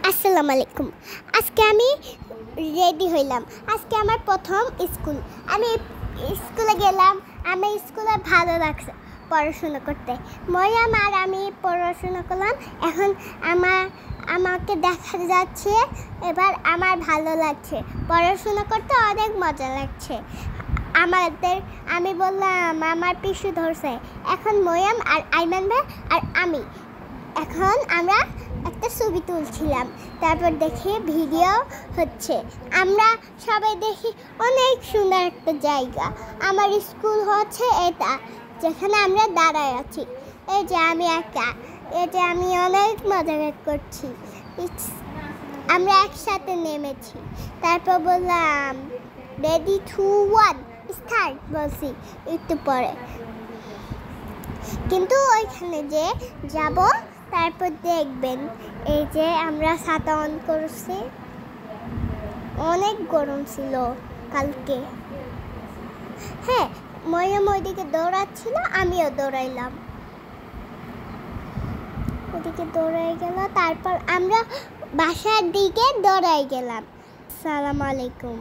আসসালামু আলাইকুম। আজকে আমি রেডি হইলাম। আজকে আমার প্রথম স্কুল। আমি স্কুলে গেলাম। আমি স্কুলে ভালো লাগছে পড়াশোনা করতে। মরিয়ম আর আমি পড়াশোনা করলাম। এখন আমাকে দেখা যাচ্ছে, এবার আমার ভালো লাগছে। পড়াশোনা করতে অনেক মজা লাগছে। আমি বললাম আমার পিছু ধরছে। এখন মরিয়ম আর আইমান ভাই আর আমি এখন আমরা একটা ছবি তুলছিলাম। তারপর দেখি ভিডিও হচ্ছে। আমরা সবাই দেখি অনেক সুন্দর একটা জায়গা। আমার স্কুল হচ্ছে এটা, যেখানে আমরা দাঁড়ায় আছি। এই যে আমি একা, আমি অনেক মজা করছি। আমরা একসাথে নেমেছি। তারপর বললাম রেডি 2 1 স্টার্ট বলছি একটু পরে। কিন্তু ওইখানে যে যাব, তারপর দেখবেন এই যে আমরা ছাতা অন করছি। অনেক গরম ছিল কালকে। হ্যাঁ, মরিয়ম ওইদিকে দৌড়াচ্ছিল, আমিও দৌড়াইলাম। ওদিকে দৌড়াই গেল, তারপর আমরা বাসার দিকে দৌড়াই গেলাম। আসসালামু আলাইকুম।